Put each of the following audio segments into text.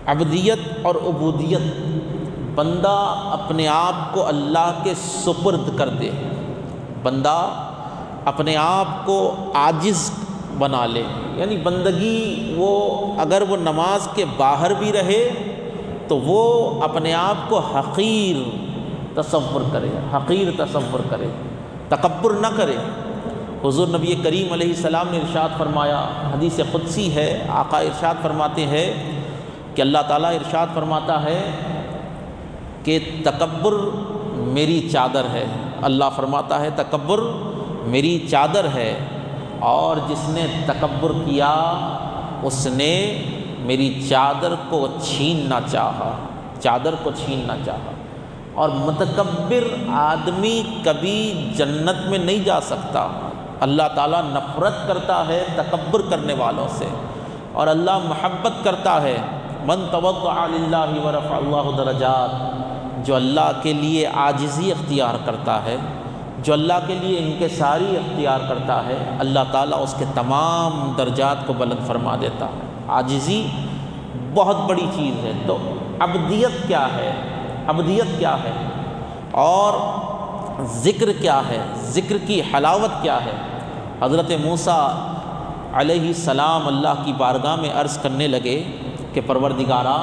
عبدیت اور عبودیت، بندہ اپنے آپ کو اللہ کے سپرد کر دے، بندہ اپنے آپ کو عاجز بنا لے، یعنی بندگی وہ اگر وہ نماز کے باہر بھی رہے تو وہ اپنے آپ کو حقیر تصور کرے، حقیر تصور کرے، تکبر نہ کرے۔ حضور نبی کریم علیہ السلام نے ارشاد فرمایا، حدیث قدسی ہے، آقا ارشاد فرماتے ہیں کہ اللہ تعالیٰ ارشاد فرماتا ہے کہ تکبر میری چادر ہے، اللہ فرماتا ہے تکبر میری چادر ہے، اور جس نے تکبر کیا اس نے میری چادر کو چھیننا چاہا، چادر کو چھیننا چاہا۔ اور متکبر آدمی کبھی جنت میں نہیں جا سکتا، اللہ تعالیٰ نفرت کرتا ہے تکبر کرنے والوں سے، اور اللہ محبت کرتا ہے من تواضع للہ ورفع اللہ درجات، جو اللہ کے لیے عاجزی اختیار کرتا ہے، جو اللہ کے لیے انکساری اختیار کرتا ہے، اللہ تعالیٰ اس کے تمام درجات کو بلند فرما دیتا ہے۔ عاجزی بہت بڑی چیز ہے۔ تو عبدیت کیا ہے؟ عبدیت کیا ہے اور ذکر کیا ہے؟ ذکر کی حلاوت کیا ہے؟ حضرت موسیٰ علیہ السلام اللہ کی بارگاہ میں عرض کرنے لگے کہ پروردگارا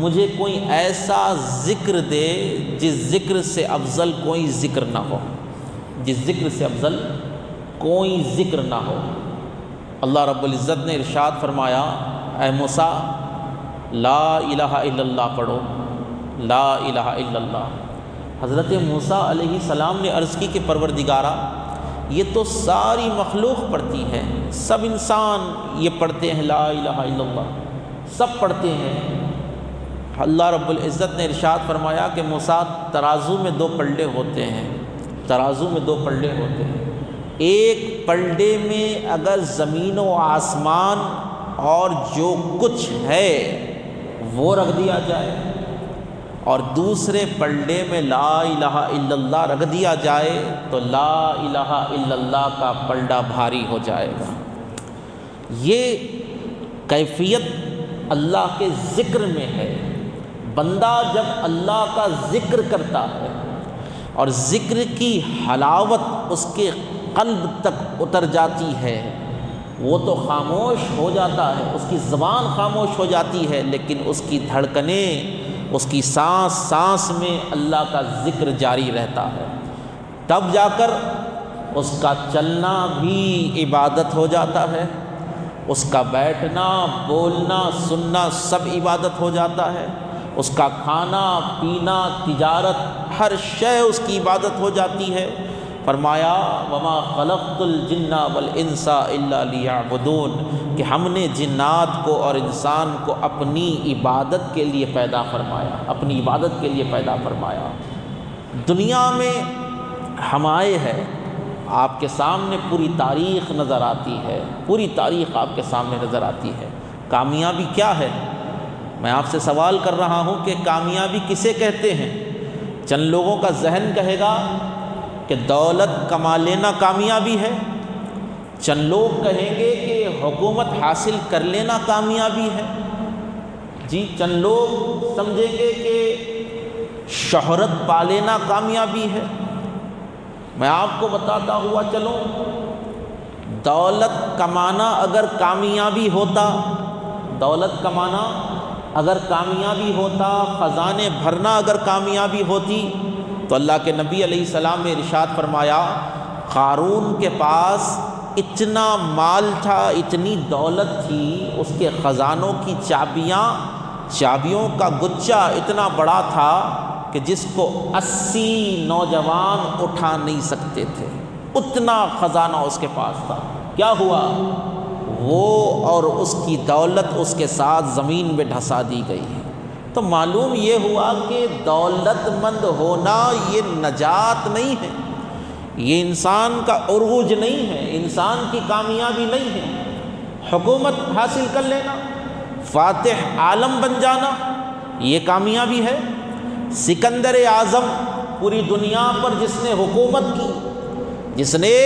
مجھے کوئی ایسا ذکر دے جس ذکر سے افضل کوئی ذکر نہ ہو، جس ذکر سے افضل کوئی ذکر نہ ہو۔ اللہ رب العزت نے ارشاد فرمایا، اے موسیٰ لا الہ الا اللہ پڑھو، لا الہ الا اللہ۔ حضرت موسیٰ علیہ السلام نے عرض کی کہ پروردگارا یہ تو ساری مخلوق پڑھتی ہے، سب انسان یہ پڑھتے ہیں لا الہ الا اللہ، سب پڑھتے ہیں۔ اللہ رب العزت نے ارشاد فرمایا کہ موسیٰ ترازو میں دو پلڑے ہوتے ہیں، ترازو میں دو پلڑے ہوتے ہیں، ایک پلڑے میں اگر زمین و آسمان اور جو کچھ ہے وہ رکھ دیا جائے، اور دوسرے پلڑے میں لا الہ الا اللہ رکھ دیا جائے تو لا الہ الا اللہ کا پلڑا بھاری ہو جائے گا۔ یہ کیفیت اللہ کے ذکر میں ہے۔ بندہ جب اللہ کا ذکر کرتا ہے اور ذکر کی حلاوت اس کے قلب تک اتر جاتی ہے، وہ تو خاموش ہو جاتا ہے، اس کی زبان خاموش ہو جاتی ہے، لیکن اس کی دھڑکنیں، اس کی سانس سانس میں اللہ کا ذکر جاری رہتا ہے۔ تب جا کر اس کا چلنا بھی عبادت ہو جاتا ہے، اس کا بیٹھنا، بولنا، سننا سب عبادت ہو جاتا ہے، اس کا کھانا پینا، تجارت، ہر شے اس کی عبادت ہو جاتی ہے۔ فرمایا وما خلقت الجن والانس الا لیعبدون، کہ ہم نے جنات کو اور انسان کو اپنی عبادت کے لیے پیدا فرمایا، اپنی عبادت کے لیے پیدا فرمایا۔ دنیا میں ہم آئے ہیں، آپ کے سامنے پوری تاریخ نظر آتی ہے، پوری تاریخ آپ کے سامنے نظر آتی ہے۔ کامیابی کیا ہے؟ میں آپ سے سوال کر رہا ہوں کہ کامیابی کسے کہتے ہیں؟ چند لوگوں کا ذہن کہے گا کہ دولت کما لینا کامیابی ہے، چند لوگ کہیں گے کہ حکومت حاصل کر لینا کامیابی ہے، جی چند لوگ سمجھیں گے کہ شہرت پا لینا کامیابی ہے۔ میں آپ کو بتاتا ہوا چلوں، دولت کمانا اگر کامیابی ہوتا، دولت کمانا اگر کامیابی ہوتا، خزانے بھرنا اگر کامیابی ہوتی، تو اللہ کے نبی علیہ السلام نے ارشاد فرمایا قارون کے پاس اتنا مال تھا، اتنی دولت تھی، اس کے خزانوں کی چابیوں کا گچھا اتنا بڑا تھا کہ جس کو 80 نوجوان اٹھا نہیں سکتے تھے، اتنا خزانہ اس کے پاس تھا۔ کیا ہوا؟ وہ اور اس کی دولت اس کے ساتھ زمین میں دھسا دی گئی ہے۔ تو معلوم یہ ہوا کہ دولت مند ہونا یہ نجات نہیں ہے، یہ انسان کا عروج نہیں ہے، انسان کی کامیابی نہیں ہے۔ حکومت حاصل کر لینا، فاتح عالم بن جانا، یہ کامیابی ہے۔ سکندر اعظم پوری دنیا پر جس نے حکومت کی، جس نے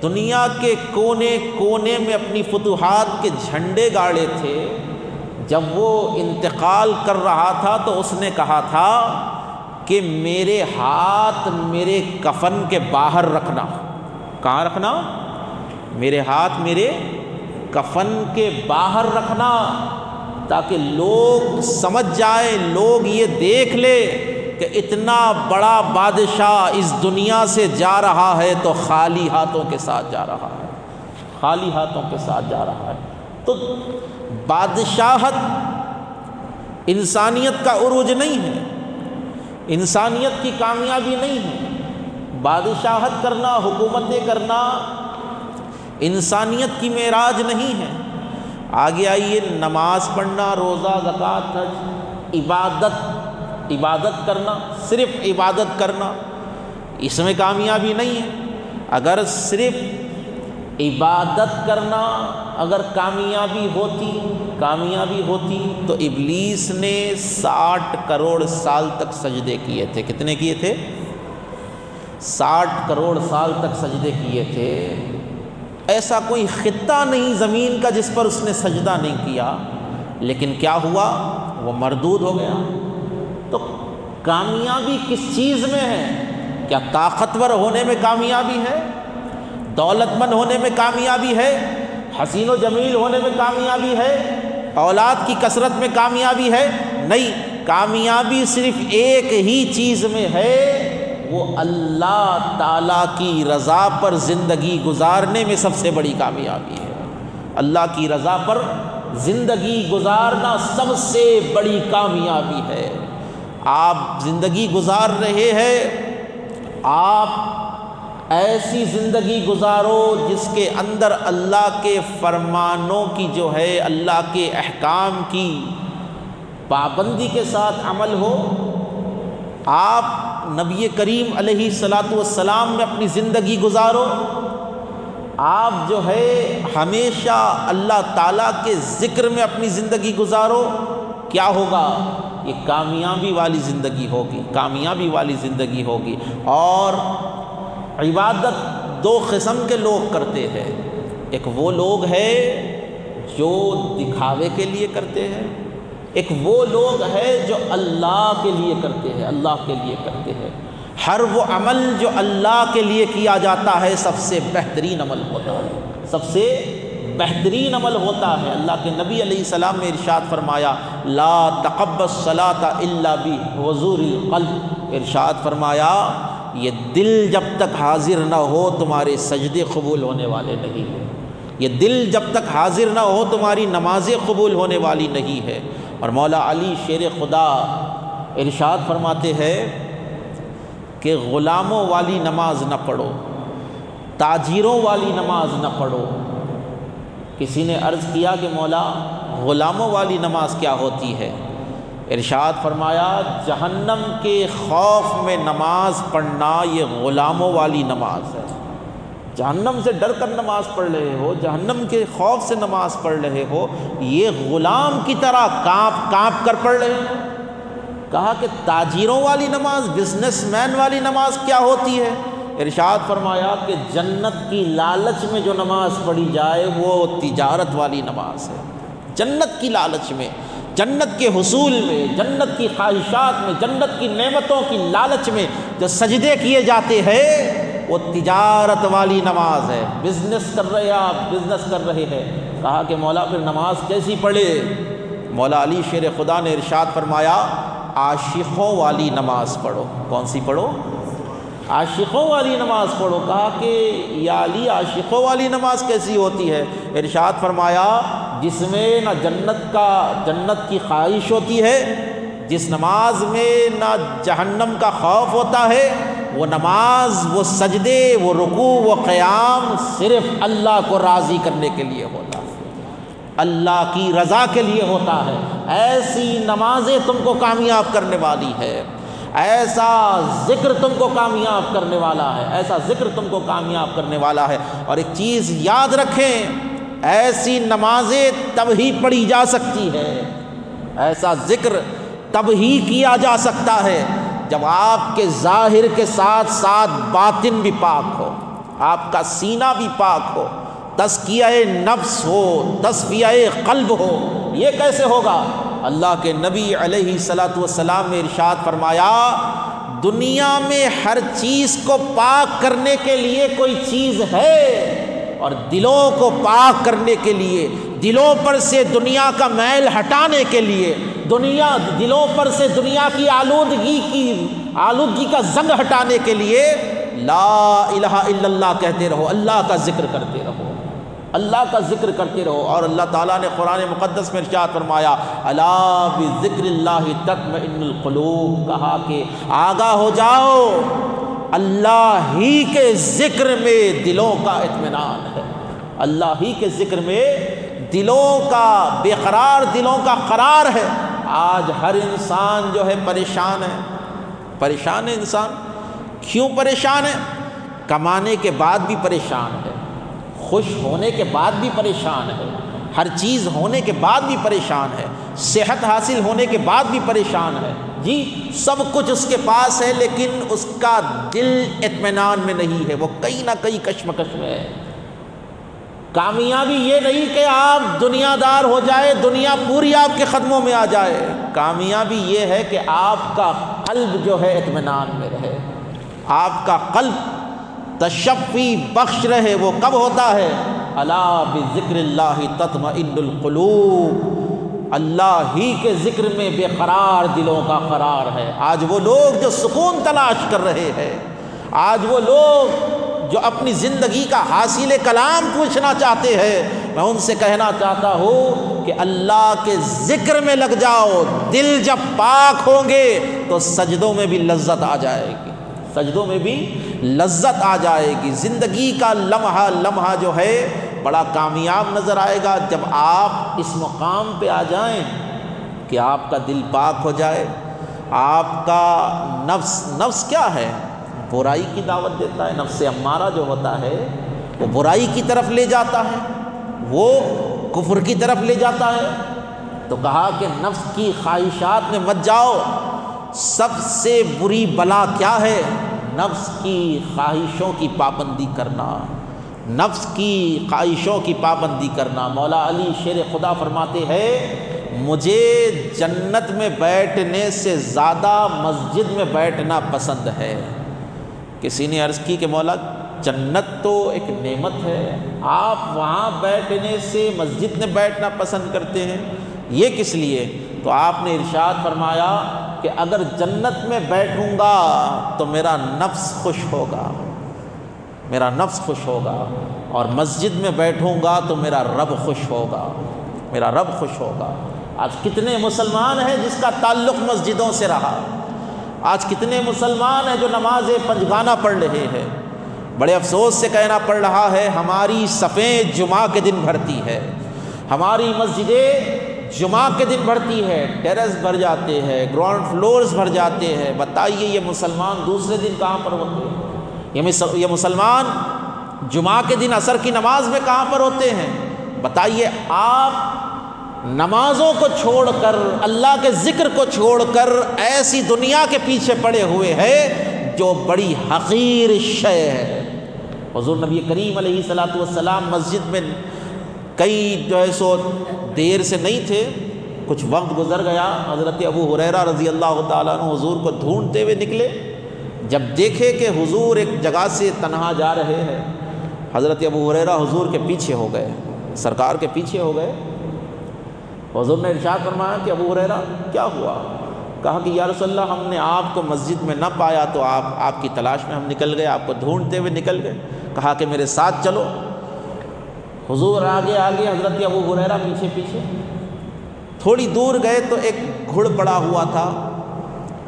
دنیا کے کونے کونے میں اپنی فتوحات کے جھنڈے گاڑے تھے، جب وہ انتقال کر رہا تھا تو اس نے کہا تھا کہ میرے ہاتھ میرے کفن کے باہر رکھنا۔ کہاں رکھنا؟ میرے ہاتھ میرے کفن کے باہر رکھنا، تاکہ لوگ سمجھ جائیں، لوگ یہ دیکھ لے کہ اتنا بڑا بادشاہ اس دنیا سے جا رہا ہے تو خالی ہاتھوں کے ساتھ جا رہا ہے، خالی ہاتھوں کے ساتھ جا رہا ہے۔ تو بادشاہت انسانیت کا عروج نہیں ہے، انسانیت کی کامیابی نہیں ہے۔ بادشاہت کرنا، حکومتیں کرنا انسانیت کی معراج نہیں ہے۔ آگے آئیے، نماز پڑھنا، روزہ، زکوٰۃ، حج، عبادت کرنا، صرف عبادت کرنا، اس میں کامیابی نہیں ہے۔ اگر صرف عبادت کرنا اگر کامیابی ہوتی تو ابلیس نے 60 کروڑ سال تک سجدے کیے تھے۔ کتنے کیے تھے؟ 60 کروڑ سال تک سجدے کیے تھے۔ ایسا کوئی خطہ نہیں زمین کا جس پر اس نے سجدہ نہیں کیا، لیکن کیا ہوا؟ وہ مردود ہو گیا۔ تو کامیابی کس چیز میں ہے؟ کیا طاقتور ہونے میں کامیابی ہے؟ دولت مند ہونے میں کامیابی ہے؟ حسین و جمیل ہونے میں کامیابی ہے؟ اولاد کی کثرت میں کامیابی ہے؟ نہیں، کامیابی صرف ایک ہی چیز میں ہے، وہ اللہ تعالیٰ کی رضا پر زندگی گزارنے میں سب سے بڑی کامیابی ہے۔ اللہ کی رضا پر زندگی گزارنا سب سے بڑی کامیابی ہے۔ آپ زندگی گزار رہے ہیں، آپ ایسی زندگی گزارو جس کے اندر اللہ کے فرمانوں کی جو ہے، اللہ کے احکام کی پابندی کے ساتھ عمل ہو۔ آپ نبی کریم علیہ الصلاۃ والسلام میں اپنی زندگی گزارو۔ آپ جو ہے ہمیشہ اللہ تعالیٰ کے ذکر میں اپنی زندگی گزارو۔ کیا ہوگا؟ یہ کامیابی والی زندگی ہوگی، کامیابی والی زندگی ہوگی۔ اور عبادت دو قسم کے لوگ کرتے ہیں، ایک وہ لوگ ہیں جو دکھاوے کے لیے کرتے ہیں، ایک وہ لوگ ہیں جو اللہ کے لیے کرتے ہیں، اللہ کے لیے کرتے ہیں۔ ہر وہ عمل جو اللہ کے لیے کیا جاتا ہے سب سے بہترین عمل ہوتا ہے، سب سے بہترین عمل ہوتا ہے۔ اللہ کے نبی علیہ السلام نے ارشاد فرمایا، لا تقبل الصلاۃ الا بحضور القلب۔ ارشاد فرمایا، یہ دل جب تک حاضر نہ ہو تمہارے سجدے قبول ہونے والے نہیں ہیں، یہ دل جب تک حاضر نہ ہو تمہاری نمازیں قبول ہونے والی نہیں ہے۔ اور مولا علی شیر خدا ارشاد فرماتے ہیں کہ غلاموں والی نماز نہ پڑھو، تاجروں والی نماز نہ پڑھو۔ کسی نے عرض کیا کہ مولا غلاموں والی نماز کیا ہوتی ہے؟ ارشاد فرمایا، جہنم کے خوف میں نماز پڑھنا یہ غلاموں والی نماز ہے۔ جہنم سے ڈر کر نماز پڑھ رہے ہو، جہنم کے خوف سے نماز پڑھ رہے ہو، یہ غلام کی طرح کانپ کر پڑھ رہے ہو۔ کہا کہ تاجروں والی نماز، بزنس مین والی نماز کیا ہوتی ہے؟ ارشاد فرمایا کہ جنت کی لالچ میں جو نماز پڑھی جائے وہ تجارت والی نماز ہے۔ جنت کی لالچ میں، جنت کے حصول میں، جنت کی خواہشات میں، جنت کی نعمتوں کی لالچ میں جو سجدے کیے جاتے ہیں وہ تجارت والی نماز ہے۔ بزنس کر رہے ہیں آپ، بزنس کر رہے ہیں۔ کہا کہ مولا پھر نماز کیسی پڑھے؟ مولا علی شیر خدا نے ارشاد فرمایا، عاشقوں والی نماز پڑھو۔ کون سی پڑھو؟ عاشقوں والی نماز پڑھو۔ کہا کہ یا علی عاشقوں والی نماز کیسی ہوتی ہے؟ ارشاد فرمایا، جس میں نہ جنت کی خواہش ہوتی ہے، جس نماز میں نہ جہنم کا خوف ہوتا ہے، وہ نماز، وہ سجدے، وہ رکوع، وہ قیام صرف اللہ کو راضی کرنے کے لیے ہوتا ہے، اللہ کی رضا کے لیے ہوتا ہے۔ ایسی نمازیں تم کو کامیاب کرنے والی ہے، ایسا ذکر تم کو کامیاب کرنے والا ہے، ایسا ذکر تم کو کامیاب کرنے والا ہے۔ اور ایک چیز یاد رکھیں، ایسی نمازیں تب ہی پڑھی جا سکتی ہے، ایسا ذکر تب ہی کیا جا سکتا ہے جب آپ کے ظاہر کے ساتھ ساتھ باطن بھی پاک ہو، آپ کا سینہ بھی پاک ہو، تزکیہ نفس ہو، تصفیہ قلب ہو، یہ کیسے ہوگا؟ اللہ کے نبی علیہ الصلوۃ والسلام نے ارشاد فرمایا دنیا میں ہر چیز کو پاک کرنے کے لیے کوئی چیز ہے، اور دلوں کو پاک کرنے کے لیے، دلوں پر سے دنیا کا میل ہٹانے کے لیے، دلوں پر سے دنیا کی آلودگی کا زنگ ہٹانے کے لیے لا الہ الا اللہ کہتے رہو، اللہ کا ذکر کرتے رہو، اللہ کا ذکر کرتے رہو۔ اور اللہ تعالیٰ نے قرآن مقدس میں ارشاد فرمایا الا بذکر اللہ تطمئن القلوب، کہا کہ آگاہ ہو جاؤ اللہ ہی کے ذکر میں دلوں کا اطمینان ہے، اللہ ہی کے ذکر میں دلوں کا بے قرار، دلوں کا قرار ہے۔ آج ہر انسان جو ہے پریشان ہے انسان۔ کیوں پریشان ہے؟ کمانے کے بعد بھی پریشان ہے، خوش ہونے کے بعد بھی پریشان ہے، ہر چیز ہونے کے بعد بھی پریشان ہے، صحت حاصل ہونے کے بعد بھی پریشان ہے، جی سب کچھ اس کے پاس ہے، لیکن اس کا دل اطمینان میں نہیں ہے، وہ کہیں نہ کہیں کشمکش میں ہے۔ کامیابی یہ نہیں کہ آپ دنیا دار ہو جائے، دنیا پوری آپ کے قدموں میں آ جائے، کامیابی یہ ہے کہ آپ کا قلب جو ہے اطمینان میں رہے، آپ کا قلب تشفی بخش رہے۔ وہ کب ہوتا ہے؟ الا بذکر اللہ تطمئن القلوب، اللہ ہی کے ذکر میں بے قرار دلوں کا قرار ہے۔ آج وہ لوگ جو سکون تلاش کر رہے ہیں، آج وہ لوگ جو اپنی زندگی کا حاصل کلام پوچھنا چاہتے ہیں، میں ان سے کہنا چاہتا ہوں کہ اللہ کے ذکر میں لگ جاؤ، دل جب پاک ہوں گے تو سجدوں میں بھی لذت آ جائے گی، سجدوں میں بھی لذت آ جائے گی۔ زندگی کا لمحہ جو ہے بڑا کامیاب نظر آئے گا جب آپ اس مقام پہ آ جائیں کہ آپ کا دل پاک ہو جائے۔ آپ کا نفس کیا ہے؟ برائی کی دعوت دیتا ہے، نفس امارہ جو ہوتا ہے وہ برائی کی طرف لے جاتا ہے، وہ کفر کی طرف لے جاتا ہے۔ تو کہا کہ نفس کی خواہشات میں مت جاؤ، سب سے بری بلا کیا ہے؟ نفس کی خواہشوں کی پابندی کرنا، نفس کی خواہشوں کی پابندی کرنا۔ مولا علی شیر خدا فرماتے ہیں مجھے جنت میں بیٹھنے سے زیادہ مسجد میں بیٹھنا پسند ہے۔ کسی نے عرض کی کہ مولا جنت تو ایک نعمت ہے، آپ وہاں بیٹھنے سے مسجد میں بیٹھنا پسند کرتے ہیں، یہ کس لیے؟ تو آپ نے ارشاد فرمایا کہ اگر جنت میں بیٹھوں گا تو میرا نفس خوش ہوگا، میرا نفس خوش ہوگا، اور مسجد میں بیٹھوں گا تو میرا رب خوش ہوگا، میرا رب خوش ہوگا۔ آج کتنے مسلمان ہیں جس کا تعلق مسجدوں سے رہا؟ آج کتنے مسلمان ہیں جو نماز پنجگانہ پڑھ رہے ہیں؟ بڑے افسوس سے کہنا پڑ رہا ہے ہماری صفیں جمعہ کے دن بھرتی ہے، ہماری مسجدیں جمعہ کے دن بھرتی ہے، ٹیرس بھر جاتے ہیں، گراؤنڈ فلورز بھر جاتے ہیں۔ بتائیے یہ مسلمان دوسرے دن کہاں پر ہوتے ہیں؟ یہ مسلمان جمعہ کے دن عصر کی نماز میں کہاں پر ہوتے ہیں؟ بتائیے آپ نمازوں کو چھوڑ کر، اللہ کے ذکر کو چھوڑ کر ایسی دنیا کے پیچھے پڑے ہوئے ہیں جو بڑی حقیر شے ہے۔ حضور نبی کریم علیہ الصلوۃ والسلام مسجد میں کئی جو ہے سو دیر سے نہیں تھے، کچھ وقت گزر گیا۔ حضرت ابو ہریرہ رضی اللہ تعالیٰ عنہ حضور کو ڈھونڈتے ہوئے نکلے، جب دیکھے کہ حضور ایک جگہ سے تنہا جا رہے ہیں، حضرت ابو ہریرہ حضور کے پیچھے ہو گئے، سرکار کے پیچھے ہو گئے۔ حضور نے ارشاد فرمایا کہ ابو ہریرہ کیا ہوا؟ کہا کہ یا رسول اللہ ہم نے آپ کو مسجد میں نہ پایا تو آپ کی تلاش میں ہم نکل گئے، آپ کو ڈھونڈتے ہوئے نکل گئے۔ کہا کہ میرے ساتھ چلو۔ حضور آگے آگے، حضرت ابو ہریرہ پیچھے پیچھے۔ تھوڑی دور گئے تو ایک گھڑ پڑا ہوا تھا،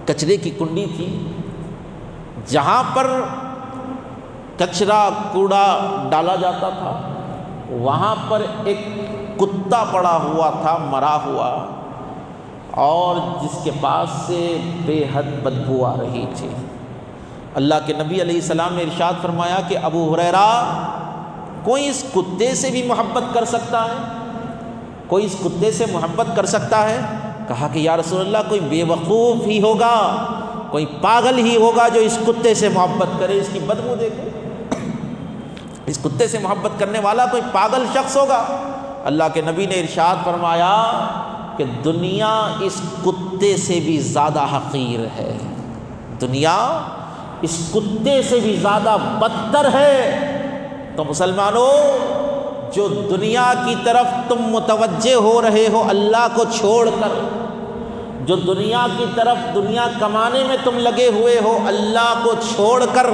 کچرے کی کنڈی تھی، جہاں پر کچرا کوڑا ڈالا جاتا تھا، وہاں پر ایک کتا پڑا ہوا تھا مرا ہوا، اور جس کے پاس سے بے حد بدبو آ رہی تھی۔ اللہ کے نبی علیہ السلام نے ارشاد فرمایا کہ ابو ہریرہ کوئی اس کتے سے بھی محبت کر سکتا ہے؟ کوئی اس کتے سے محبت کر سکتا ہے؟ کہا کہ یا رسول اللہ کوئی بے وقوف ہی ہوگا، کوئی پاگل ہی ہوگا جو اس کتے سے محبت کرے، اس کی بدبو دیکھے۔ اس کتے سے محبت کرنے والا کوئی پاگل شخص ہوگا۔ اللہ کے نبی نے ارشاد فرمایا کہ دنیا اس کتے سے بھی زیادہ حقیر ہے، دنیا اس کتے سے بھی زیادہ بدتر ہے۔ تو مسلمانوں، جو دنیا کی طرف تم متوجہ ہو رہے ہو اللہ کو چھوڑ کر، جو دنیا کی طرف دنیا کمانے میں تم لگے ہوئے ہو اللہ کو چھوڑ کر،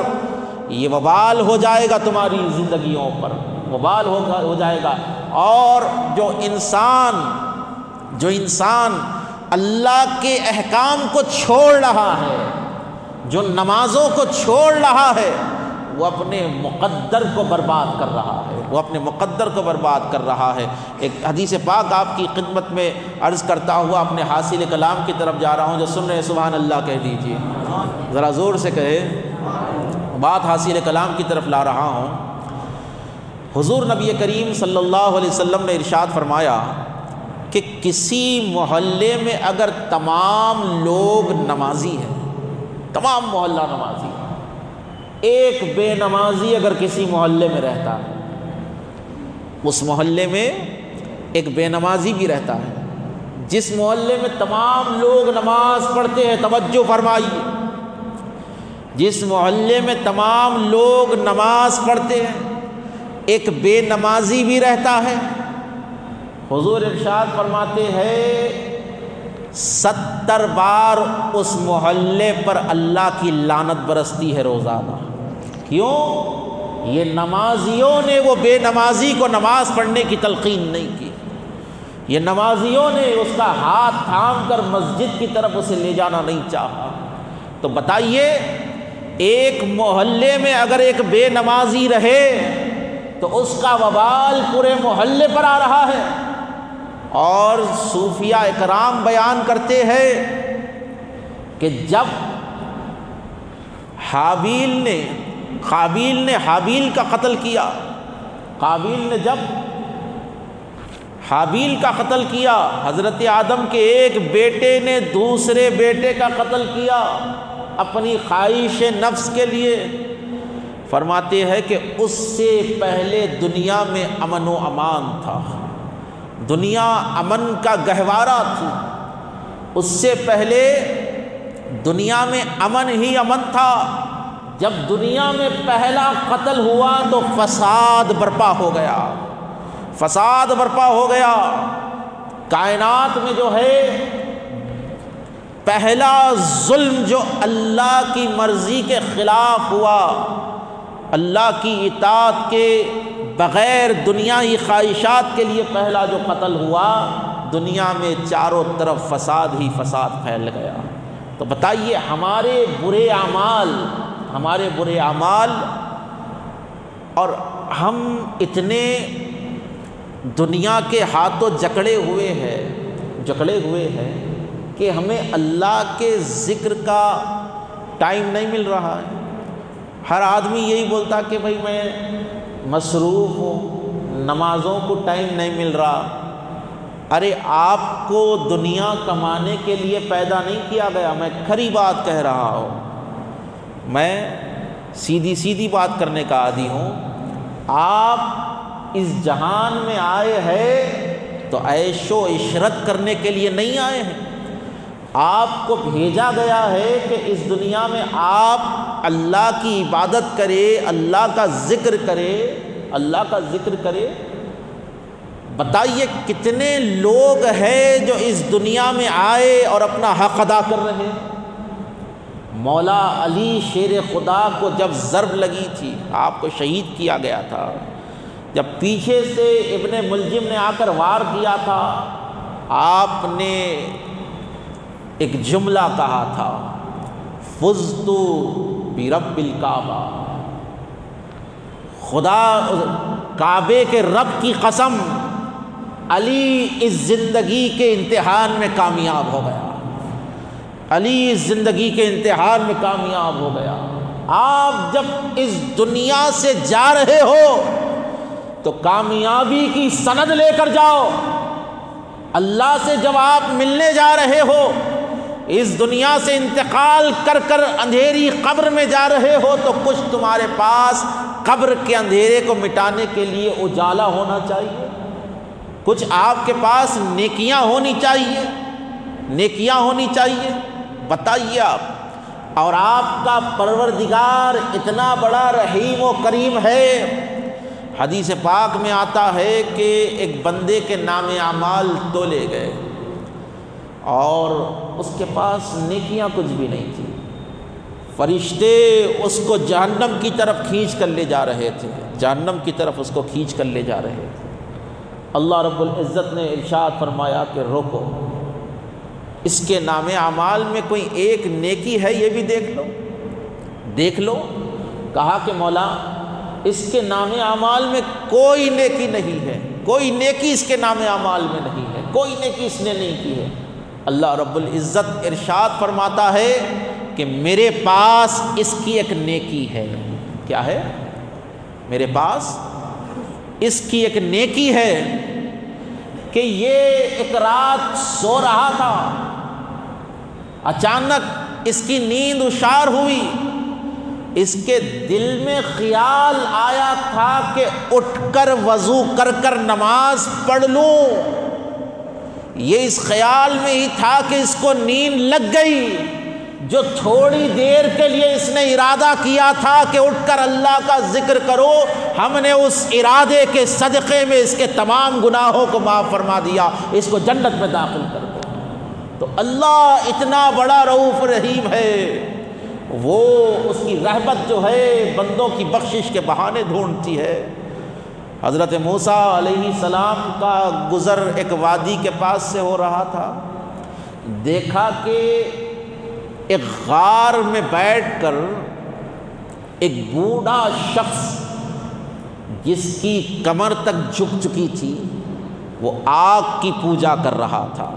یہ وبال ہو جائے گا تمہاری زندگیوں پر، وبال ہو جائے گا۔ اور جو انسان اللہ کے احکام کو چھوڑ رہا ہے، جو نمازوں کو چھوڑ رہا ہے، وہ اپنے مقدر کو برباد کر رہا ہے، وہ اپنے مقدر کو برباد کر رہا ہے۔ ایک حدیث پاک آپ کی خدمت میں عرض کرتا ہوا اپنے حاصل کلام کی طرف جا رہا ہوں، جو سن رہے سبحان اللہ کہہ دیجیے، ذرا زور سے کہے۔ بات حاصل کلام کی طرف لا رہا ہوں۔ حضور نبی کریم صلی اللہ علیہ وسلم نے ارشاد فرمایا کہ کسی محلے میں اگر تمام لوگ نمازی ہیں، تمام محلہ نمازی، ایک بے نمازی اگر کسی محلے میں رہتا ہے، اس محلے میں ایک بے نمازی بھی رہتا ہے، جس محلے میں تمام لوگ نماز پڑھتے ہیں، توجہ فرمائیے، جس محلے میں تمام لوگ نماز پڑھتے ہیں ایک بے نمازی بھی رہتا ہے، حضور ارشاد فرماتے ہیں 70 بار اس محلے پر اللہ کی لعنت برستی ہے روزانہ۔ کیوں؟ یہ نمازیوں نے وہ بے نمازی کو نماز پڑھنے کی تلقین نہیں کی، یہ نمازیوں نے اس کا ہاتھ تھام کر مسجد کی طرف اسے لے جانا نہیں چاہا۔ تو بتائیے، ایک محلے میں اگر ایک بے نمازی رہے تو اس کا وبال پورے محلے پر آ رہا ہے۔ اور صوفیاء اکرام بیان کرتے ہیں کہ جب قابیل نے حابیل کا قتل کیا، قابیل نے جب حابیل کا قتل کیا، حضرت آدم کے ایک بیٹے نے دوسرے بیٹے کا قتل کیا اپنی خواہش نفس کے لیے، فرماتے ہیں کہ اس سے پہلے دنیا میں امن و امان تھا، دنیا امن کا گہوارہ تھی، اس سے پہلے دنیا میں امن ہی امن تھا۔ جب دنیا میں پہلا قتل ہوا تو فساد برپا ہو گیا، فساد برپا ہو گیا۔ کائنات میں جو ہے پہلا ظلم جو اللہ کی مرضی کے خلاف ہوا، اللہ کی اطاعت کے بغیر دنیائی خواہشات کے لیے پہلا جو قتل ہوا، دنیا میں چاروں طرف فساد ہی فساد پھیل گیا۔ تو بتائیے، ہمارے برے اعمال اور ہم اتنے دنیا کے ہاتھوں جکڑے ہوئے ہیں کہ ہمیں اللہ کے ذکر کا ٹائم نہیں مل رہا ہے۔ ہر آدمی یہی بولتا کہ بھائی میں مصروف ہوں، نمازوں کو ٹائم نہیں مل رہا۔ ارے آپ کو دنیا کمانے کے لیے پیدا نہیں کیا گیا، میں کھری بات کہہ رہا ہوں، میں سیدھی بات کرنے کا عادی ہوں۔ آپ اس جہان میں آئے ہیں تو عیش و عشرت کرنے کے لیے نہیں آئے ہیں، آپ کو بھیجا گیا ہے کہ اس دنیا میں آپ اللہ کی عبادت کرے، اللہ کا ذکر کرے۔ بتائیے کتنے لوگ ہیں جو اس دنیا میں آئے اور اپنا حق ادا کر رہے ہیں۔ مولا علی شیر خدا کو جب ضرب لگی تھی، آپ کو شہید کیا گیا تھا، جب پیچھے سے ابن ملجم نے آ کر وار کیا تھا، آپ نے ایک جملہ کہا تھا، فزت برب الکعبہ، خدا کعبے کے رب کی قسم، علی اس زندگی کے امتحان میں کامیاب ہو گیا، علی اس زندگی کے امتحان میں کامیاب ہو گیا۔ آپ جب اس دنیا سے جا رہے ہو تو کامیابی کی سند لے کر جاؤ۔ اللہ سے جب آپ ملنے جا رہے ہو، اس دنیا سے انتقال کر کر اندھیری قبر میں جا رہے ہو، تو کچھ تمہارے پاس قبر کے اندھیرے کو مٹانے کے لیے اجالا ہونا چاہیے، کچھ آپ کے پاس نیکیاں ہونی چاہیے، نیکیاں ہونی چاہیے، بتائیے آپ۔ اور آپ کا پروردگار اتنا بڑا رحیم و کریم ہے، حدیث پاک میں آتا ہے کہ ایک بندے کے نام اعمال تولے گئے اور اس کے پاس نیکیاں کچھ بھی نہیں تھی، فرشتے اس کو جہنم کی طرف کھینچ کر لے جا رہے تھے، جہنم کی طرف اس کو کھینچ کر لے جا رہے تھے۔ اللہ رب العزت نے ارشاد فرمایا کہ روکو، اس کے نام اعمال میں کوئی ایک نیکی ہے یہ بھی دیکھ لو، دیکھ لو۔ کہا کہ مولا اس کے نام اعمال میں کوئی نیکی نہیں ہے، کوئی نیکی اس کے نام اعمال میں نہیں ہے، کوئی نیکی اس نے نہیں کی ہے۔ اللہ رب العزت ارشاد فرماتا ہے کہ میرے پاس اس کی ایک نیکی ہے۔ کیا ہے؟ میرے پاس اس کی ایک نیکی ہے کہ یہ ایک رات سو رہا تھا، اچانک اس کی نیند ہشار ہوئی، اس کے دل میں خیال آیا تھا کہ اٹھ کر وضو کر کر نماز پڑھ لوں۔ یہ اس خیال میں ہی تھا کہ اس کو نیند لگ گئی، جو تھوڑی دیر کے لیے اس نے ارادہ کیا تھا کہ اٹھ کر اللہ کا ذکر کرو، ہم نے اس ارادے کے صدقے میں اس کے تمام گناہوں کو معاف فرما دیا، اس کو جنت میں داخل کر دیا۔ تو اللہ اتنا بڑا رؤوف رحیم ہے، وہ اس کی رحمت جو ہے بندوں کی بخشش کے بہانے ڈھونڈتی ہے۔ حضرت موسیٰ علیہ السلام کا گزر ایک وادی کے پاس سے ہو رہا تھا، دیکھا کہ ایک غار میں بیٹھ کر ایک بوڑھا شخص جس کی کمر تک جھک چکی تھی وہ آگ کی پوجا کر رہا تھا،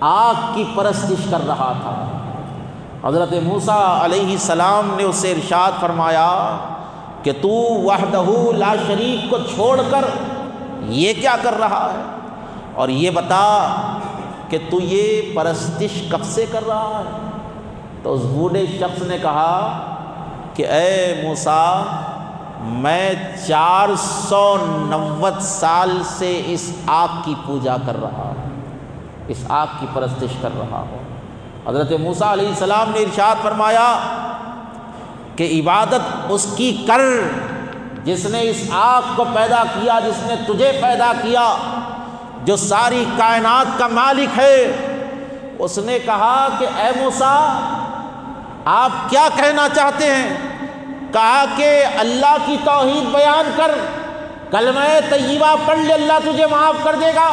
آگ کی پرستش کر رہا تھا۔ حضرت موسیٰ علیہ السلام نے اسے ارشاد فرمایا کہ تو وحدہ لا شریک کو چھوڑ کر یہ کیا کر رہا ہے، اور یہ بتا کہ تو یہ پرستش کب سے کر رہا ہے؟ تو اس بوڑھے شخص نے کہا کہ اے موسیٰ، میں 490 سال سے اس آگ کی پوجا کر رہا ہوں، اس آگ کی پرستش کر رہا ہوں۔ حضرت موسیٰ علیہ السلام نے ارشاد فرمایا کہ عبادت اس کی کر جس نے اس آگ کو پیدا کیا، جس نے تجھے پیدا کیا، جو ساری کائنات کا مالک ہے۔ اس نے کہا کہ اے موسیٰ، آپ کیا کہنا چاہتے ہیں؟ کہا کہ اللہ کی توحید بیان کر، کلمہ طیبہ پڑھ لے، اللہ تجھے معاف کر دے گا۔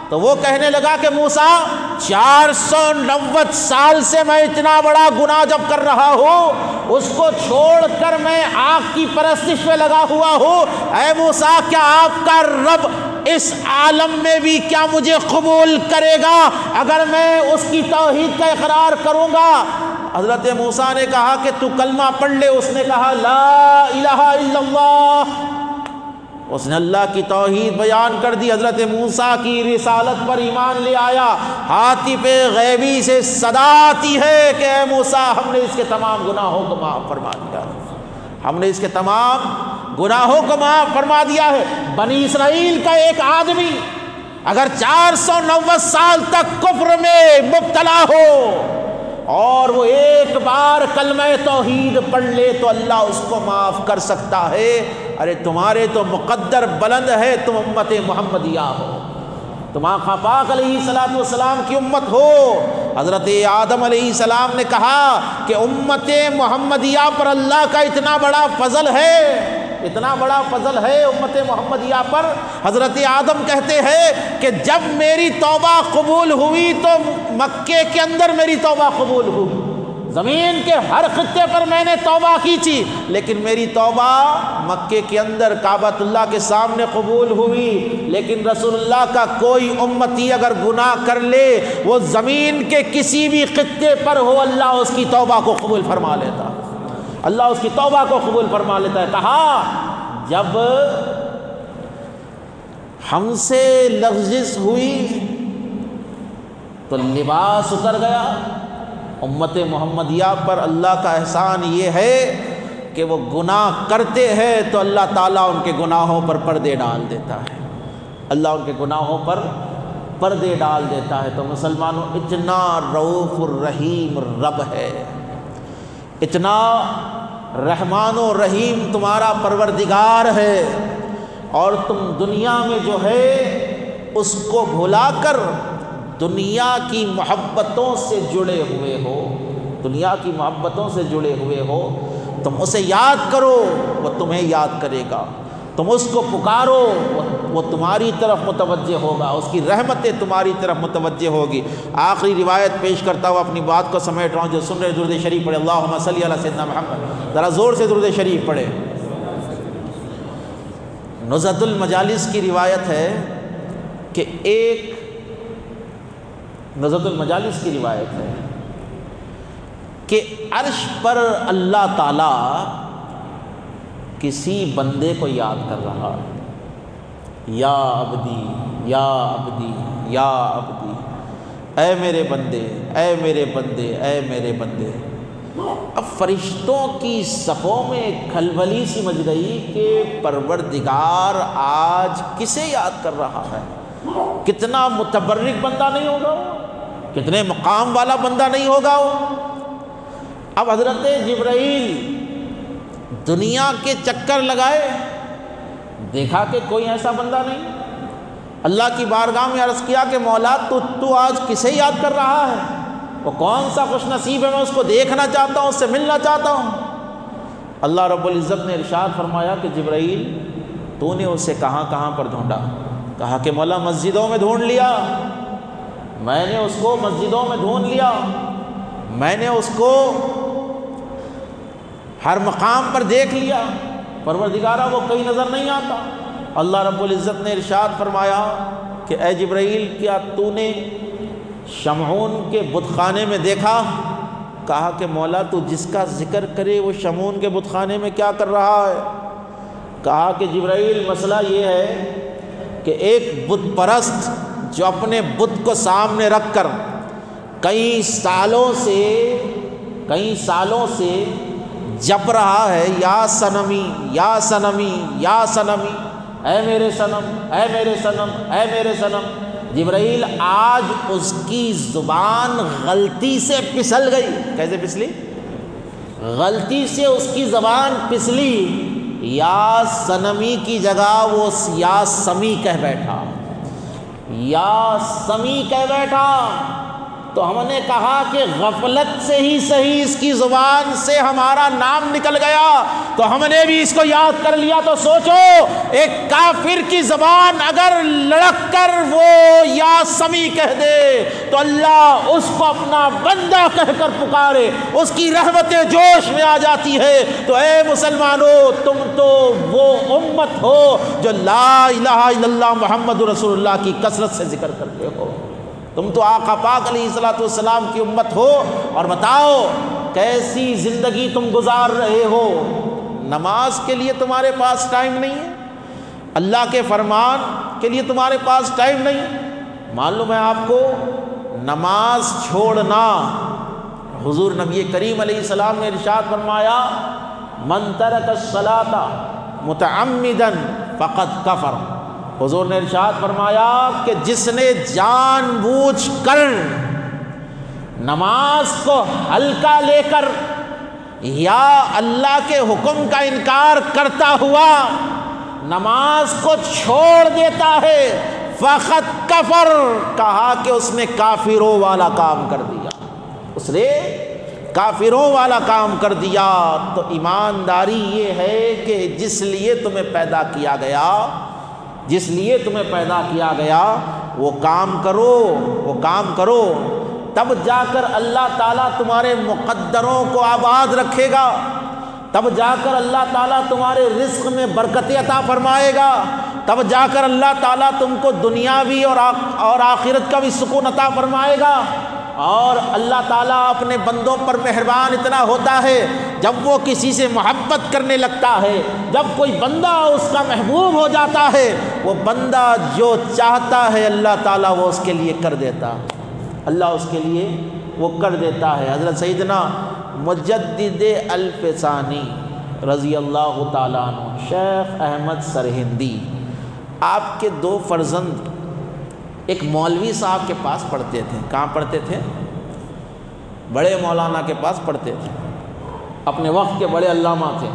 تو وہ کہنے لگا کہ موسیٰ، 490 سال سے میں اتنا بڑا گناہ جب کر رہا ہوں، اس کو چھوڑ کر میں آگ کی پرستش میں لگا ہوا ہوں۔ اے موسیٰ، کیا آپ کا رب اس عالم میں بھی کیا مجھے قبول کرے گا اگر میں اس کی توحید کا اقرار کروں گا؟ حضرت موسیٰ نے کہا کہ تو کلمہ پڑھ لے۔ اس نے کہا لا الہ الا اللہ، اس نے اللہ کی توحید بیان کر دی۔ حضرت موسیٰ کی رسالت پر ایمان لے آیا۔ ہاتف غیبی سے صدا آتی ہے کہ اے موسیٰ، ہم نے اس کے تمام گناہوں کو معاف فرما دیا، ہم نے اس کے تمام گناہوں کو معاف فرما دیا ہے۔ بنی اسرائیل کا ایک آدمی اگر 490 سال تک کفر میں مبتلا ہو اور وہ ایک بار کلمہ توحید پڑھ لے تو اللہ اس کو معاف کر سکتا ہے۔ ارے تمہارے تو مقدر بلند ہے، تم امت محمدیہ ہو، تم آقا پاک علیہ السلام کی امت ہو۔ حضرت آدم علیہ السلام نے کہا کہ امت محمدیہ پر اللہ کا اتنا بڑا فضل ہے، اتنا بڑا فضل ہے امت محمدیہ پر۔ حضرت آدم کہتے ہیں کہ جب میری توبہ قبول ہوئی تو مکے کے اندر میری توبہ قبول ہوئی، زمین کے ہر خطے پر میں نے توبہ کی تھی، لیکن میری توبہ مکے کے اندر کعبۃ اللہ کے سامنے قبول ہوئی۔ لیکن رسول اللہ کا کوئی امتی اگر گناہ کر لے، وہ زمین کے کسی بھی خطے پر ہو، اللہ اس کی توبہ کو قبول فرما لیتا، اللہ اس کی توبہ کو قبول فرما لیتا ہے۔ کہا جب ہم سے لغزش ہوئی تو لباس اتر گیا۔ امت محمدیہ پر اللہ کا احسان یہ ہے کہ وہ گناہ کرتے ہیں تو اللہ تعالیٰ ان کے گناہوں پر پردے ڈال دیتا ہے، اللہ ان کے گناہوں پر پردے ڈال دیتا ہے۔ تو مسلمانوں، اتنا رؤوف الرحیم رب ہے، اتنا رحمان و رحیم تمہارا پروردگار ہے، اور تم دنیا میں جو ہے اس کو بھلا کر دنیا کی محبتوں سے جڑے ہوئے ہو، دنیا کی محبتوں سے جڑے ہوئے ہو۔ تم اسے یاد کرو، وہ تمہیں یاد کرے گا، تم اس کو پکارو، وہ تمہاری طرف متوجہ ہوگا، اس کی رحمتیں تمہاری طرف متوجہ ہوگی۔ آخری روایت پیش کرتا ہوا اپنی بات کو سمیٹ رہا ہوں، جو سن رہے درود شریف پڑھے، اللہم صلی علی سیدنا محمد، ذرا زور سے درود شریف پڑھے۔ نزہۃ المجالس کی روایت ہے کہ نزہۃ المجالس کی روایت ہے کہ عرش پر اللہ تعالیٰ کسی بندے کو یاد کر رہا ہے، یا عبدی یا عبدی یا عبدی، اے میرے بندے اے میرے بندے اے میرے بندے۔ اب فرشتوں کی صفوں میں کھلبلی سی مچ گئی کہ پروردگار آج کسے یاد کر رہا ہے؟ کتنا متبرک بندہ نہیں ہوگا وہ، کتنے مقام والا بندہ نہیں ہوگا وہ۔ اب حضرت جبرائیل دنیا کے چکر لگائے، دیکھا کہ کوئی ایسا بندہ نہیں، اللہ کی بارگاہ میں عرض کیا کہ مولا تو آج کسے یاد کر رہا ہے؟ وہ کون سا خوش نصیب ہے، میں اس کو دیکھنا چاہتا ہوں، اس سے ملنا چاہتا ہوں۔ اللہ رب العزت نے ارشاد فرمایا کہ جبرائیل تو نے اسے کہاں کہاں پر ڈھونڈا؟ کہا کہ مولا مسجدوں میں ڈھونڈ لیا، میں نے اس کو مسجدوں میں ڈھونڈ لیا، میں نے اس کو ہر مقام پر دیکھ لیا، پروردگارہ وہ کہیں نظر نہیں آتا۔ اللہ رب العزت نے ارشاد فرمایا کہ اے جبرائیل کیا تو نے شمعون کے بت خانے میں دیکھا؟ کہا کہ مولا تو جس کا ذکر کرے وہ شمعون کے بت خانے میں کیا کر رہا ہے؟ کہا کہ جبرائیل مسئلہ یہ ہے کہ ایک بت پرست جو اپنے بت کو سامنے رکھ کر کئی سالوں سے جپ رہا ہے، یا صنمی یا صنمی یا صنمی، اے میرے صنم اے میرے صنم اے میرے صنم۔ جبرائیل آج اس کی زبان غلطی سے پھسل گئی۔ کیسے پھسلی؟ غلطی سے اس کی زبان پھسلی، یا صنمی کی جگہ وہ یا سمی کہہ بیٹھا، یا سمی کہہ بیٹھا۔ تو ہم نے کہا کہ غفلت سے ہی صحیح اس کی زبان سے ہمارا نام نکل گیا، تو ہم نے بھی اس کو یاد کر لیا۔ تو سوچو ایک کافر کی زبان اگر لڑک کر وہ یا سمی کہہ دے تو اللہ اس کو اپنا بندہ کہہ کر پکارے، اس کی رحمتیں جوش میں آ جاتی ہے۔ تو اے مسلمانوں، تم تو وہ امت ہو جو لا الہ الا اللہ محمد رسول اللہ کی کثرت سے ذکر کرتے ہو، تم تو آقا پاک علیہ الصلوۃ والسلام کی امت ہو۔ اور بتاؤ کیسی زندگی تم گزار رہے ہو؟ نماز کے لیے تمہارے پاس ٹائم نہیں ہے، اللہ کے فرمان کے لیے تمہارے پاس ٹائم نہیں ہے۔ معلوم ہے آپ کو نماز چھوڑنا، حضور نبی کریم علیہ السلام نے ارشاد فرمایا من ترک الصلاۃ متعمدا فقد کفر۔ حضور نے ارشاد فرمایا کہ جس نے جان بوجھ کر نماز کو ہلکا لے کر یا اللہ کے حکم کا انکار کرتا ہوا نماز کو چھوڑ دیتا ہے، فقط کفر، کہا کہ اس نے کافروں والا کام کر دیا، اس نے کافروں والا کام کر دیا۔ تو ایمانداری یہ ہے کہ جس لیے تمہیں پیدا کیا گیا، جس لیے تمہیں پیدا کیا گیا وہ کام کرو، وہ کام کرو، تب جا کر اللہ تعالیٰ تمہارے مقدروں کو آباد رکھے گا، تب جا کر اللہ تعالیٰ تمہارے رزق میں برکت عطا فرمائے گا، تب جا کر اللہ تعالیٰ تم کو دنیاوی اور آخرت کا بھی سکون عطا فرمائے گا۔ اور اللہ تعالیٰ اپنے بندوں پر مہربان اتنا ہوتا ہے، جب وہ کسی سے محبت کرنے لگتا ہے، جب کوئی بندہ اس کا محبوب ہو جاتا ہے، وہ بندہ جو چاہتا ہے اللہ تعالیٰ وہ اس کے لیے کر دیتا ہے، اللہ اس کے لیے وہ کر دیتا ہے۔ حضرت سیدنا مجدد الفسانی رضی اللہ تعالیٰ عنہ، شیخ احمد سرہندی، آپ کے 2 فرزند ایک مولوی صاحب کے پاس پڑھتے تھے. کہاں پڑھتے تھے؟ بڑے مولانا کے پاس پڑھتے تھے. اپنے وقت کے بڑے علامہ تھے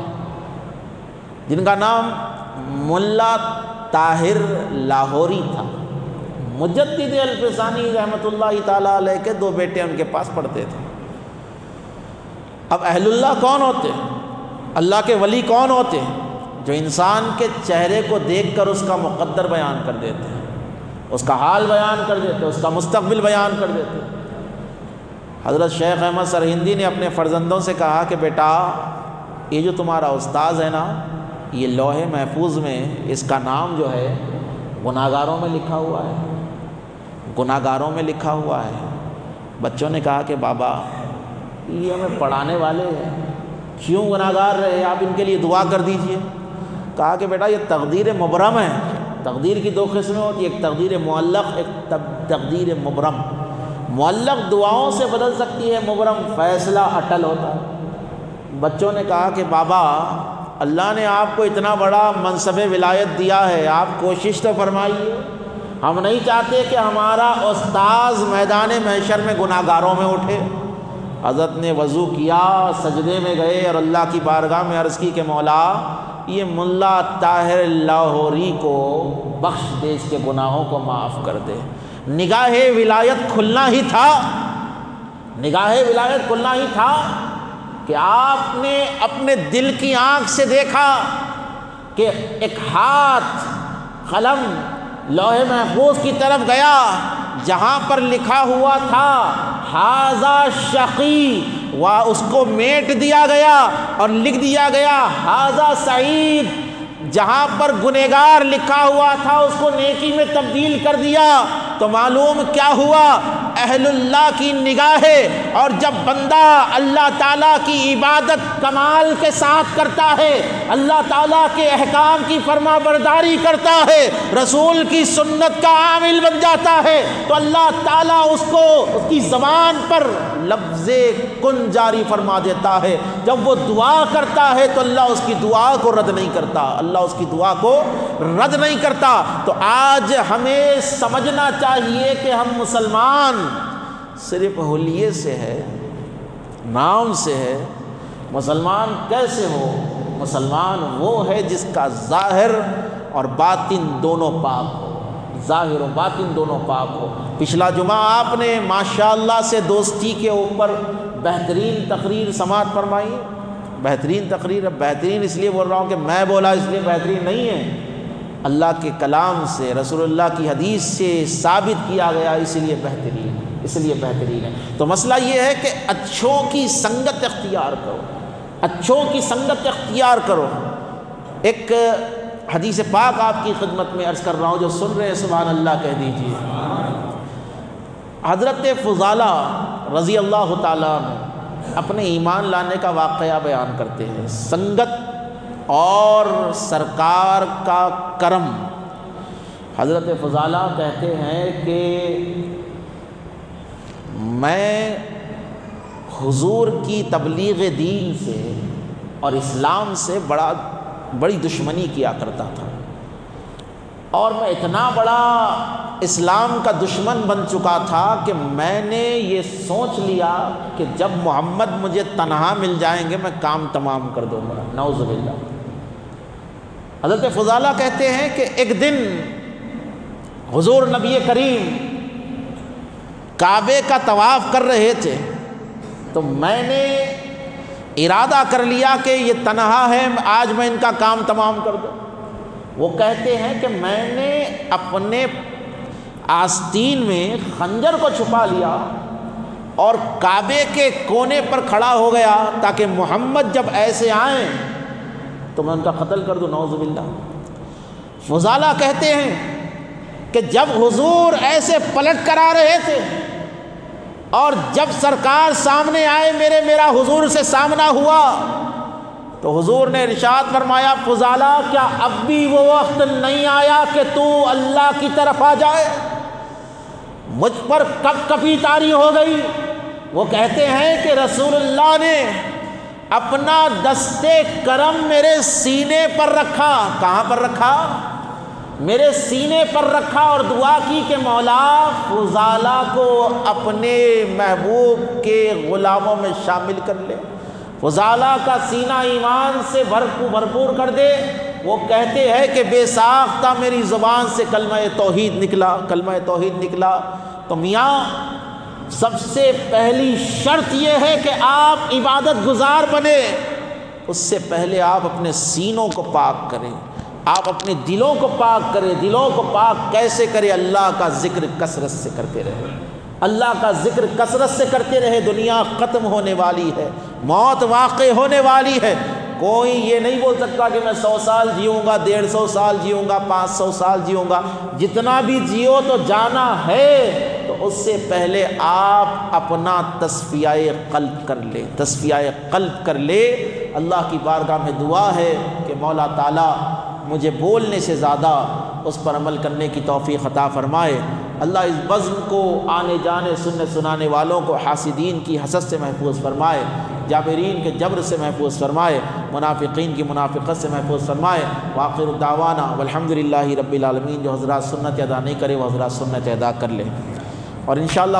جن کا نام ملا طاہر لاہوری تھا. مجدد الفسانی رحمۃ اللہ تعالیٰ علیہ کے 2 بیٹے ان کے پاس پڑھتے تھے. اب اہل اللہ کون ہوتے ہیں؟ اللہ کے ولی کون ہوتے ہیں؟ جو انسان کے چہرے کو دیکھ کر اس کا مقدر بیان کر دیتے ہیں، اس کا حال بیان کر دیتے ہیں، اس کا مستقبل بیان کر دیتے ہیں. حضرت شیخ احمد سرہندی نے اپنے فرزندوں سے کہا کہ بیٹا یہ جو تمہارا استاذ ہے نا، یہ لوح محفوظ میں اس کا نام جو ہے گناہگاروں میں لکھا ہوا ہے، گناہگاروں میں لکھا ہوا ہے. بچوں نے کہا کہ بابا یہ ہمیں پڑھانے والے ہیں، کیوں گناہگار رہے؟ آپ ان کے لیے دعا کر دیجئے. کہا کہ بیٹا یہ تقدیر مبرم ہے. تقدیر کی 2 قسمیں ہوتی ہیں، ایک تقدیر معلق، ایک تقدیر مبرم. معلق دعاؤں سے بدل سکتی ہے، مبرم فیصلہ اٹل ہوتا ہے. بچوں نے کہا کہ بابا اللہ نے آپ کو اتنا بڑا منصب ولایت دیا ہے، آپ کوشش تو فرمائیے. ہم نہیں چاہتے کہ ہمارا استاذ میدان محشر میں گناہگاروں میں اٹھے. حضرت نے وضو کیا، سجدے میں گئے اور اللہ کی بارگاہ میں عرض کی کہ مولا یہ ملا طاہر لاہوری کو بخش دے، اس کے گناہوں کو معاف کر دے. نگاہ ولایت کھلنا ہی تھا، نگاہ ولایت کھلنا ہی تھا کہ آپ نے اپنے دل کی آنکھ سے دیکھا کہ ایک ہاتھ قلم لوح محفوظ کی طرف گیا جہاں پر لکھا ہوا تھا ھذا شقی، اس کو میٹ دیا گیا اور لکھ دیا گیا ھذا سعید. جہاں پر گنہگار لکھا ہوا تھا اس کو نیکی میں تبدیل کر دیا. تو معلوم کیا ہوا؟ اہل اللہ کی نگاہ ہے. اور جب بندہ اللہ تعالیٰ کی عبادت کمال کے ساتھ کرتا ہے، اللہ تعالیٰ کے احکام کی فرما برداری کرتا ہے، رسول کی سنت کا عامل بن جاتا ہے، تو اللہ تعالیٰ اس کو اس کی زبان پر لفظ کن جاری فرما دیتا ہے. جب وہ دعا کرتا ہے تو اللہ اس کی دعا کو رد نہیں کرتا، اللہ اس کی دعا کو رد نہیں کرتا. تو آج ہمیں سمجھنا چاہیے کہ ہم مسلمان صرف حلیے سے ہے، نام سے ہے. مسلمان کیسے ہو؟ مسلمان وہ ہے جس کا ظاہر اور باطن دونوں پاک ہو، ظاہر و باطن دونوں پاک ہو. پچھلا جمعہ آپ نے ماشاءاللہ سے دوستی کے اوپر بہترین تقریر سماعت فرمائی. بہترین تقریر، اب بہترین اس لیے بول رہا ہوں کہ میں بولا اس لیے بہترین نہیں ہے، اللہ کے کلام سے، رسول اللہ کی حدیث سے ثابت کیا گیا، اسی لیے بہترین، اس لیے بہترین ہے. تو مسئلہ یہ ہے کہ اچھوں کی سنگت اختیار کرو، اچھوں کی سنگت اختیار کرو. ایک حدیث پاک آپ کی خدمت میں عرض کر رہا ہوں، جو سن رہے ہیں سبحان اللہ کہہ دیجیے. حضرت فضالہ رضی اللہ تعالیٰ عنہ اپنے ایمان لانے کا واقعہ بیان کرتے ہیں. سنگت اور سرکار کا کرم. حضرت فضالہ کہتے ہیں کہ میں حضور کی تبلیغ دین سے اور اسلام سے بڑی دشمنی کیا کرتا تھا، اور میں اتنا بڑا اسلام کا دشمن بن چکا تھا کہ میں نے یہ سوچ لیا کہ جب محمد مجھے تنہا مل جائیں گے میں کام تمام کر دوں گا. نعوذ باللہ. حضرت فضالہ کہتے ہیں کہ ایک دن حضور نبی کریم کعبے کا طواف کر رہے تھے، تو میں نے ارادہ کر لیا کہ یہ تنہا ہے، آج میں ان کا کام تمام کر دوں. وہ کہتے ہیں کہ میں نے اپنے آستین میں خنجر کو چھپا لیا اور کعبے کے کونے پر کھڑا ہو گیا تاکہ محمد جب ایسے آئیں تو میں ان کا قتل کر دوں. نعوذ باللہ. فضالہ کہتے ہیں کہ جب حضور ایسے پلٹ کر آ رہے تھے اور جب سرکار سامنے آئے، میرا حضور سے سامنا ہوا، تو حضور نے ارشاد فرمایا فضالہ کیا اب بھی وہ وقت نہیں آیا کہ تو اللہ کی طرف آ جائے؟ مجھ پر کب کبھی طاری ہو گئی. وہ کہتے ہیں کہ رسول اللہ نے اپنا دستے کرم میرے سینے پر رکھا. کہاں پر رکھا؟ میرے سینے پر رکھا اور دعا کی کہ مولا فضالہ کو اپنے محبوب کے غلاموں میں شامل کر لے، فضالہ کا سینہ ایمان سے بھرپور کر دے۔ وہ کہتے ہیں کہ بے ساختہ میری زبان سے کلمہ توحید نکلا۔ تو میاں سب سے پہلی شرط یہ ہے کہ آپ عبادت گزار بنے، اس سے پہلے آپ اپنے سینوں کو پاک کریں، آپ اپنے دلوں کو پاک کریں۔ دلوں کو پاک کیسے کریں؟ اللہ کا ذکر کثرت سے کرتے رہے، اللہ کا ذکر کثرت سے کرتے رہے۔ دنیا ختم ہونے والی ہے، موت واقع ہونے والی ہے۔ کوئی یہ نہیں بول سکتا کہ میں 100 سال جیوں گا، 150 سال جیوں گا، 500 سال جیوں گا۔ جتنا بھی جیو تو جانا ہے، تو اس سے پہلے آپ اپنا تصفیہ قلب کر لے۔ اللہ کی بارگاہ میں دعا ہے کہ مولا تعالیٰ مجھے بولنے سے زیادہ اس پر عمل کرنے کی توفیق عطا فرمائے۔ اللہ اس بزم کو آنے جانے سننے سنانے والوں کو حاسدین کی حسد سے محفوظ فرمائے، جابرین کے جبر سے محفوظ فرمائے، منافقین کی منافقت سے محفوظ فرمائے۔ وآخر دعوانا والحمدللہ رب العالمین۔ جو حضرات سنت ادا نہیں کرے وہ حضرات سنت ادا کر لیں، اور انشاءاللہ